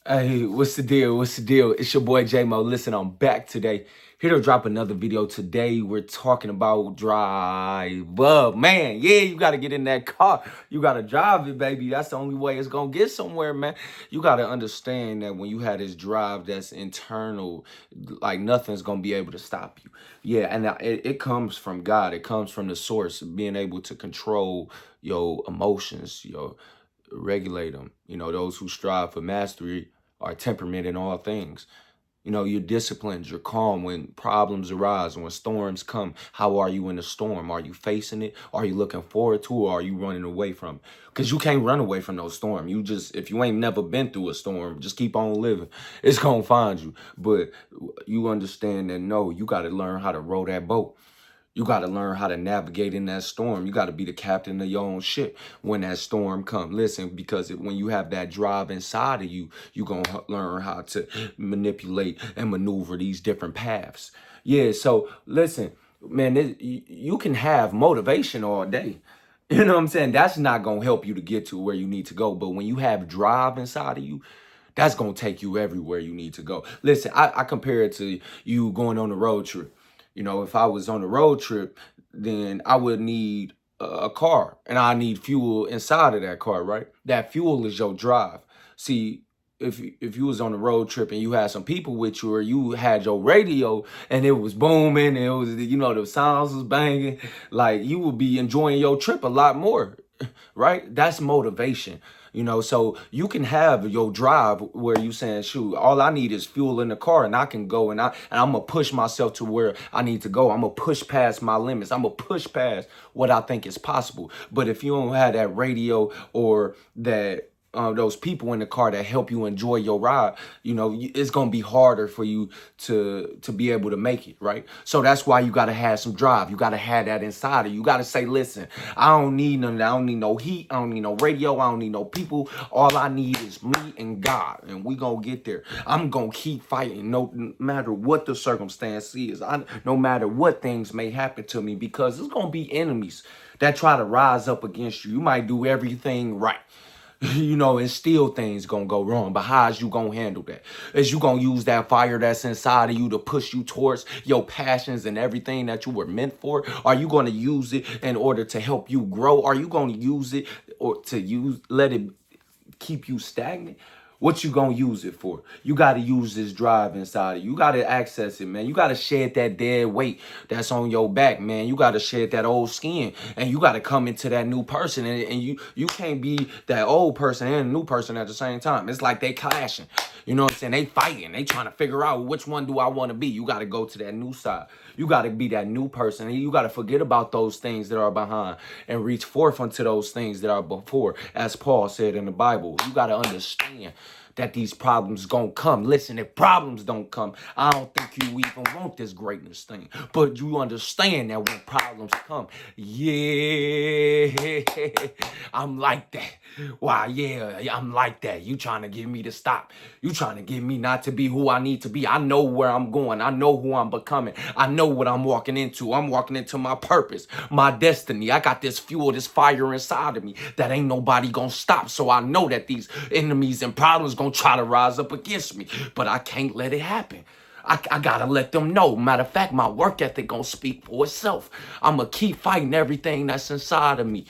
Hey, what's the deal? What's the deal? It's your boy J Mo. Listen, I'm back today. Here to drop another video. Today we're talking about drive up. Man, yeah, you gotta get in that car. You gotta drive it, baby. That's the only way it's gonna get somewhere, man. You gotta understand that when you have this drive that's internal, like nothing's gonna be able to stop you. Yeah, and it comes from God. It comes from the source, being able to control your emotions, your regulate them. Those who strive for mastery are temperament in all things. You're disciplined, you're calm when problems arise, when storms come. How are you in the storm? Are you facing it? Are you looking forward to it? Or are you running away from it? Because you can't run away from no storm. If you ain't never been through a storm, just keep on living. It's going to find you. But you understand that, no, you got to learn how to row that boat. You got to learn how to navigate in that storm. You got to be the captain of your own ship when that storm comes. Listen, because when you have that drive inside of you, you're going to learn how to manipulate and maneuver these different paths. Yeah, so listen, man, you can have motivation all day. You know what I'm saying? That's not going to help you to get to where you need to go. But when you have drive inside of you, that's going to take you everywhere you need to go. Listen, I compare it to you going on a road trip. If I was on a road trip, then I would need a car and I need fuel inside of that car, right? That fuel is your drive. See, if you was on a road trip and you had some people with you, or you had your radio and it was booming and it was, the sounds was banging, like you would be enjoying your trip a lot more, right? That's motivation. So you can have your drive where you saying, shoot, all I need is fuel in the car and I can go and I'm gonna push myself to where I need to go. I'm gonna push past my limits. I'm gonna push past what I think is possible. But if you don't have that radio or that those people in the car that help you enjoy your ride, it's gonna be harder for you to be able to make it, right? So that's why you gotta have some drive. You gotta have that inside of you. You gotta say, listen, I don't need none of that. I don't need no heat. I don't need no radio. I don't need no people. All I need is me and God, and we gonna get there. I'm gonna keep fighting, no matter what the circumstance is. No matter what things may happen to me, because there's gonna be enemies that try to rise up against you. You might do everything right. And still things gonna go wrong. But how is you gonna handle that? Is you gonna use that fire that's inside of you to push you towards your passions and everything that you were meant for? Are you gonna use it in order to help you grow? Are you gonna use it or let it keep you stagnant? What you gonna use it for? You gotta use this drive inside of you. You gotta access it, man. You gotta shed that dead weight that's on your back, man. You gotta shed that old skin, and you gotta come into that new person. And you can't be that old person and a new person at the same time. It's like they clashing. You know what I'm saying? They fighting. They trying to figure out which one do I want to be. You gotta go to that new side. You gotta be that new person. And you gotta forget about those things that are behind and reach forth unto those things that are before, as Paul said in the Bible. You gotta understand that these problems gonna come. Listen, if problems don't come, I don't think you even want this greatness thing. But you understand that when problems come, yeah, I'm like that. Why, yeah, I'm like that. You trying to get me to stop. You trying to get me not to be who I need to be. I know where I'm going. I know who I'm becoming. I know what I'm walking into. I'm walking into my purpose, my destiny. I got this fuel, this fire inside of me that ain't nobody gonna stop. So I know that these enemies and problems gonna try to rise up against me, but I can't let it happen. I gotta let them know. Matter of fact, my work ethic gonna speak for itself. I'm gonna keep fighting everything that's inside of me,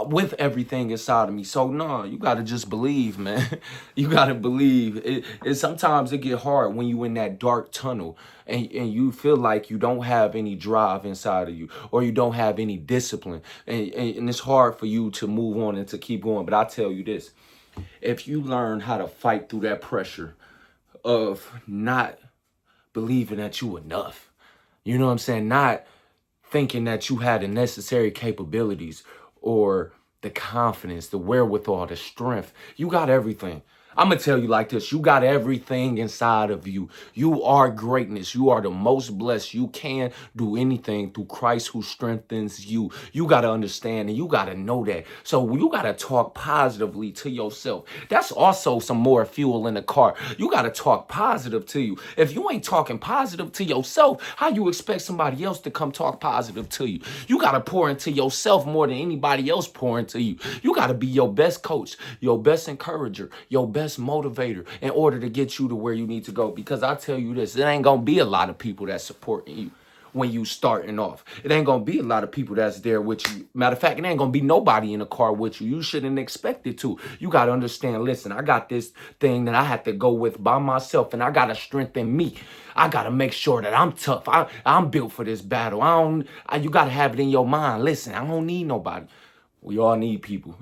with everything inside of me. So no, you gotta just believe, man. You gotta believe. Sometimes it get hard when you in that dark tunnel and you feel like you don't have any drive inside of you, or you don't have any discipline, and it's hard for you to move on and to keep going. But I tell you this: if you learn how to fight through that pressure of not believing that you enough, you know what I'm saying? Not thinking that you had the necessary capabilities or the confidence, the wherewithal, the strength. You got everything. I'm going to tell you like this. You got everything inside of you. You are greatness. You are the most blessed. You can do anything through Christ who strengthens you. You got to understand and you got to know that. So you got to talk positively to yourself. That's also some more fuel in the car. You got to talk positive to you. If you ain't talking positive to yourself, how you expect somebody else to come talk positive to you? You got to pour into yourself more than anybody else pour into you. You got to be your best coach, your best encourager, your best best motivator in order to get you to where you need to go. Because I tell you this, it ain't gonna be a lot of people that supporting you when you starting off. It ain't gonna be a lot of people that's there with you. Matter of fact, it ain't gonna be nobody in the car with you. You shouldn't expect it to. You gotta understand, listen, I got this thing that I have to go with by myself, and I gotta strengthen me. I gotta make sure that I'm tough. I'm built for this battle. You gotta have it in your mind. Listen, I don't need nobody. We all need people.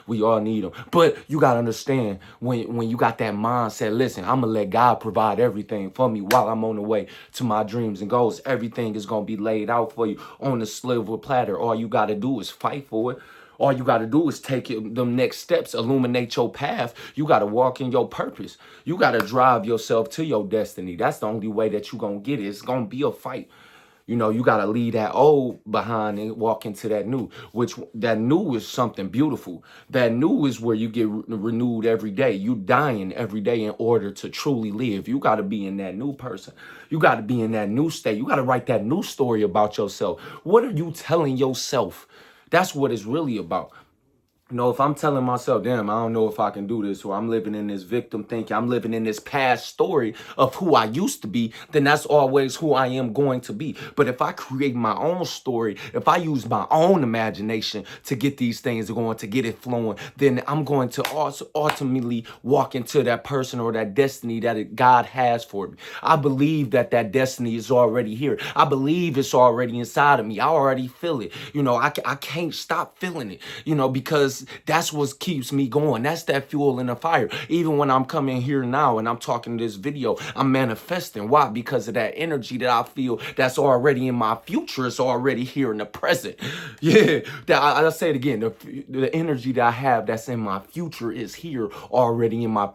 We all need them. But you got to understand, when you got that mindset, listen, I'm going to let God provide everything for me while I'm on the way to my dreams and goals. Everything is going to be laid out for you on the silver platter. All you got to do is fight for it. All you got to do is take them next steps, illuminate your path. You got to walk in your purpose. You got to drive yourself to your destiny. That's the only way that you're going to get it. It's going to be a fight. You know, you got to leave that old behind and walk into that new, which that new is something beautiful. That new is where you get renewed every day. You dying every day in order to truly live. You got to be in that new person. You got to be in that new state. You got to write that new story about yourself. What are you telling yourself? That's what it's really about. You know, if I'm telling myself, damn, I don't know if I can do this, or I'm living in this victim thinking, I'm living in this past story of who I used to be, then that's always who I am going to be. But if I create my own story, if I use my own imagination to get these things going, to get it flowing, then I'm going to also ultimately walk into that person or that destiny that God has for me. I believe that that destiny is already here. I believe it's already inside of me. I already feel it. You know, I can't stop feeling it, you know, because that's what keeps me going. That's that fuel in the fire. Even when I'm coming here now and I'm talking this video, I'm manifesting. Why? Because of that energy that I feel that's already in my future. It's already here in the present. Yeah, I'll say it again. The energy that I have that's in my future is here already in my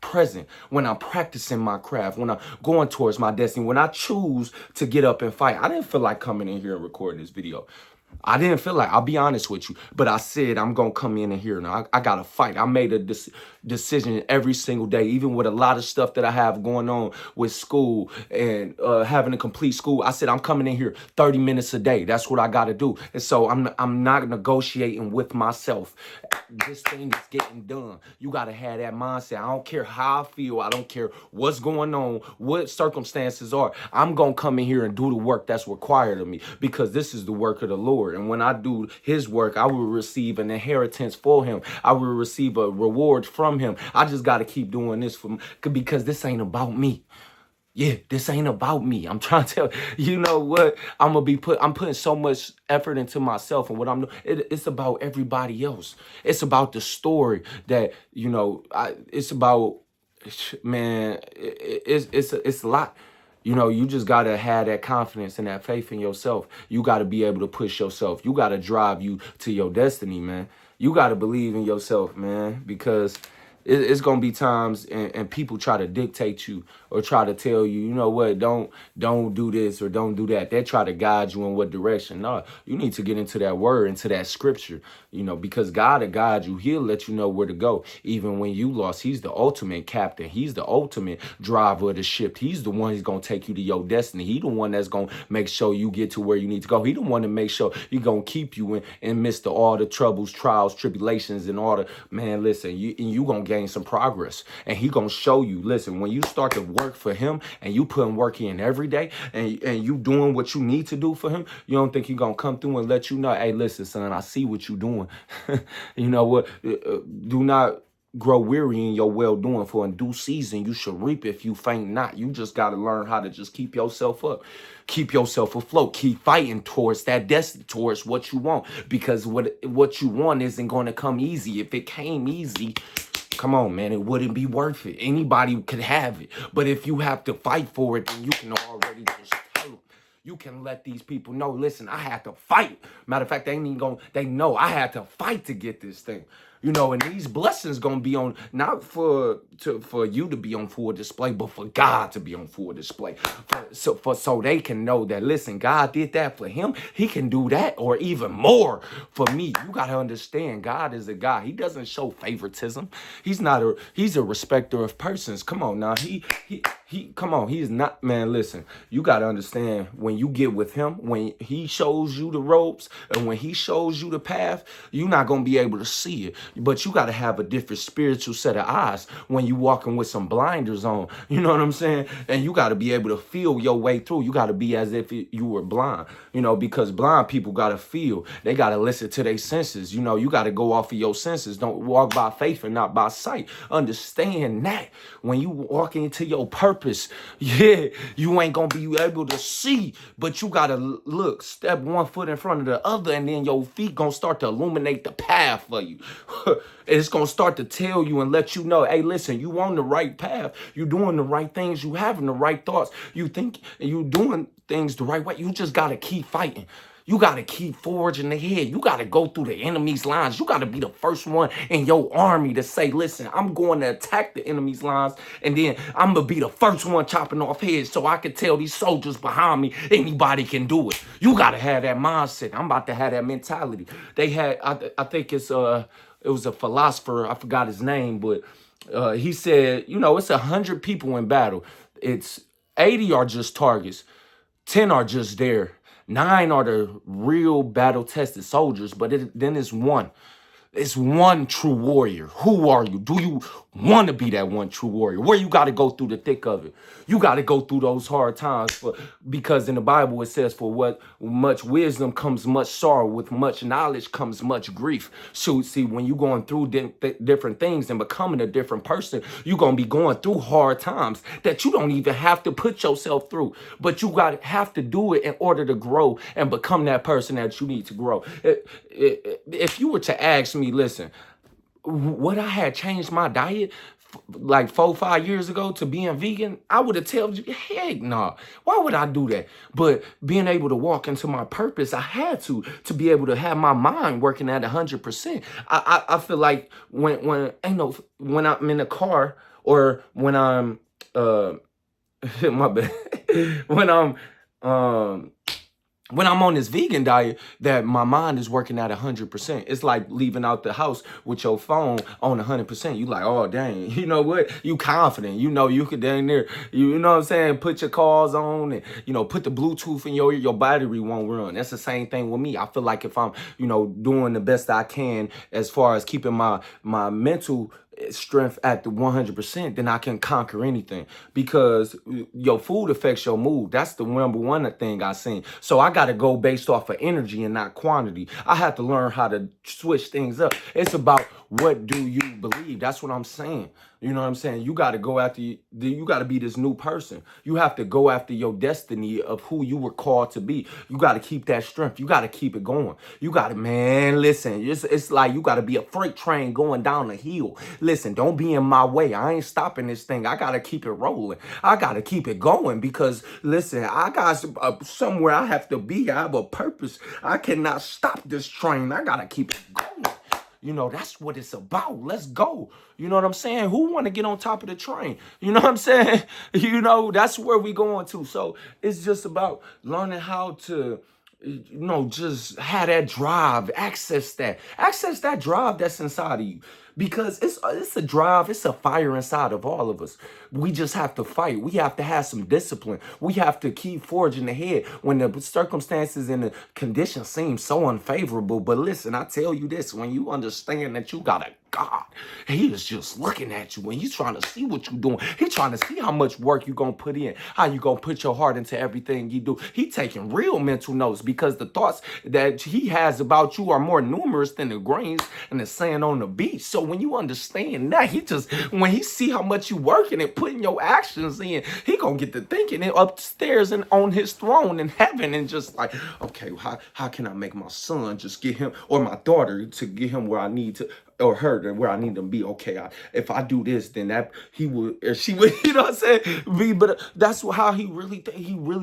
present, when I'm practicing my craft, when I'm going towards my destiny, when I choose to get up and fight. I didn't feel like coming in here and recording this video. I didn't feel like, I'll be honest with you, but I said, I'm going to come in here now. I got to fight. I made a decision every single day, even with a lot of stuff that I have going on with school and having to complete school. I said, I'm coming in here 30 minutes a day. That's what I got to do. And so I'm not negotiating with myself. This thing is getting done. You got to have that mindset. I don't care how I feel. I don't care what's going on, what circumstances are. I'm going to come in here and do the work that's required of me, because this is the work of the Lord. And when I do his work, I will receive an inheritance for him. I will receive a reward from him. I just got to keep doing this because this ain't about me. Yeah, this ain't about me. I'm trying to tell you know what? I'm putting so much effort into myself and what I'm doing. It's about everybody else. It's about the story that, you know, it's about, man, it's a lot. You know, you just got to have that confidence and that faith in yourself. You got to be able to push yourself. You got to drive you to your destiny, man. You got to believe in yourself, man, because it's going to be times and people try to dictate you or try to tell you, you know what, don't do this or don't do that. They try to guide you in what direction. No, you need to get into that word, into that scripture, you know, because God will guide you. He'll let you know where to go. Even when you lost, he's the ultimate captain. He's the ultimate driver of the ship. He's the one who's going to take you to your destiny. He the one that's going to make sure you get to where you need to go. He the one to make sure he's going to keep you in midst of all the troubles, trials, tribulations, and all the, man, listen, you going to gain some progress. And he going to show you, listen, when you start to work for him and you putting work in every day and you doing what you need to do for him, you don't think he going to come through and let you know, hey, listen, son, I see what you doing. You know what? Do not grow weary in your well-doing, for in due season you should reap if you faint not. You just got to learn how to just keep yourself up. Keep yourself afloat. Keep fighting towards that destiny, towards what you want. Because what you want isn't going to come easy. If it came easy, come on, man, it wouldn't be worth it. Anybody could have it. But if you have to fight for it, then you can already just tell them. You can let these people know, listen, I had to fight. Matter of fact, they know I had to fight to get this thing. You know, and these blessings going to be on, not for you to be on full display, but for God to be on full display. So they can know that, listen, God did that for him. He can do that or even more for me. You got to understand, God is a God. He doesn't show favoritism. He's a respecter of persons. Come on now. Come on, he's not, man, listen, you got to understand, when you get with him, when he shows you the ropes and when he shows you the path, you're not going to be able to see it. But you got to have a different spiritual set of eyes when you walking with some blinders on. You know what I'm saying? And you got to be able to feel your way through. You got to be as if you were blind, because blind people got to feel. They got to listen to their senses. You got to go off of your senses. Don't walk by faith and not by sight. Understand that when you walk into your purpose, yeah, you ain't gonna be able to see, but you gotta look, step one foot in front of the other, and then your feet gonna start to illuminate the path for you. It's gonna start to tell you and let you know, hey, listen, you on the right path. You doing the right things. You having the right thoughts. You think you doing things the right way. You just gotta keep fighting. You got to keep forging ahead. You got to go through the enemy's lines. You got to be the first one in your army to say, listen, I'm going to attack the enemy's lines, and then I'm going to be the first one chopping off heads so I can tell these soldiers behind me, anybody can do it. You got to have that mindset. I'm about to have that mentality. They had, I think it was a philosopher, I forgot his name, but he said, it's 100 people in battle. It's 80 are just targets. 10 are just there. 9 are the real battle-tested soldiers, but then it's one. It's one true warrior. Who are you? Do you want to be that one true warrior? Where you got to go through the thick of it. You got to go through those hard times because in the Bible it says, for what much wisdom comes much sorrow. With much knowledge comes much grief. So see, when you're going through different things and becoming a different person, you're going to be going through hard times that you don't even have to put yourself through. But you got to have to do it in order to grow and become that person that you need to grow. If you were to ask me, listen, would I have changed my diet like 4-5 years ago to being vegan? I would have told you, heck no. Why would I do that? But being able to walk into my purpose, I had to be able to have my mind working at 100%. I feel like when I'm in the car, or when I'm my bad, when I'm on this vegan diet, that my mind is working at 100%. It's like leaving out the house with your phone on 100%. You like, oh, dang, you know what? You confident. You could dang there, you know what I'm saying? Put your calls on and, put the Bluetooth in your battery won't run. That's the same thing with me. I feel like if I'm, doing the best I can as far as keeping my mental strength at the 100%, then I can conquer anything, because your food affects your mood. That's the number one thing I seen. So I got to go based off of energy and not quantity. I have to learn how to switch things up. It's about, what do you believe? That's what I'm saying. You know what I'm saying? You got to go after, you got to be this new person. You have to go after your destiny of who you were called to be. You got to keep that strength. You got to keep it going. You got to, man, listen, it's like you got to be a freight train going down a hill. Listen, don't be in my way. I ain't stopping this thing. I got to keep it rolling. I got to keep it going because, listen, I got somewhere I have to be. I have a purpose. I cannot stop this train. I got to keep it going. That's what it's about. Let's go. You know what I'm saying? Who want to get on top of the train? You know what I'm saying? That's where we going to. So it's just about learning how to, just have that drive, access that drive that's inside of you. Because it's a drive, it's a fire inside of all of us. We just have to fight. We have to have some discipline. We have to keep forging ahead when the circumstances and the conditions seem so unfavorable. But listen, I tell you this, when you understand that you got a God, he is just looking at you and he's trying to see what you're doing. He's trying to see how much work you're going to put in, how you going to put your heart into everything you do. He taking real mental notes because the thoughts that he has about you are more numerous than the grains and the sand on the beach. So when you understand that, when he see how much you working and putting your actions in, he going to get to thinking and upstairs and on his throne in heaven and just like, okay, how can I make my son just get him, or my daughter to get him where I need to, or her where I need to be. Okay, if I do this, then that he will, or she will, you know what I'm saying? But that's how he really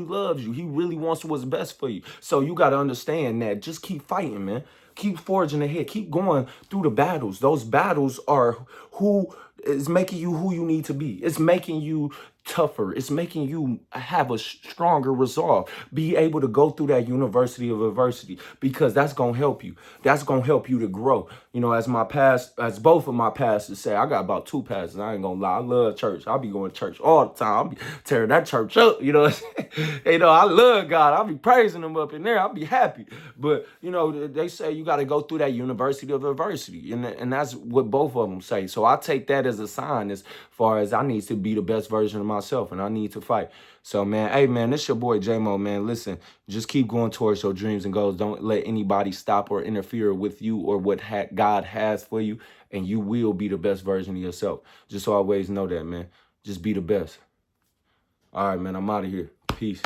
loves you. He really wants what's best for you. So you got to understand that. Just keep fighting, man. Keep forging ahead. Keep going through the battles. Those battles are who It's making you who you need to be. It's making you tougher. It's making you have a stronger resolve. Be able to go through that university of adversity, because that's gonna help you. That's gonna help you to grow. You know, as both of my pastors say, I got about 2 pastors. I ain't gonna lie. I love church. I'll be going to church all the time. I'll be tearing that church up. You know what I'm saying? You know, I love God. I'll be praising him up in there. I'll be happy. But, you know, they say you got to go through that university of adversity. And that's what both of them say. So I take that as a sign as far as I need to be the best version of myself and I need to fight. So, man, hey, man, this your boy J-Mo, man. Listen, just keep going towards your dreams and goals. Don't let anybody stop or interfere with you or what God has for you. And you will be the best version of yourself. Just always know that, man. Just be the best. All right, man, I'm out of here. Peace.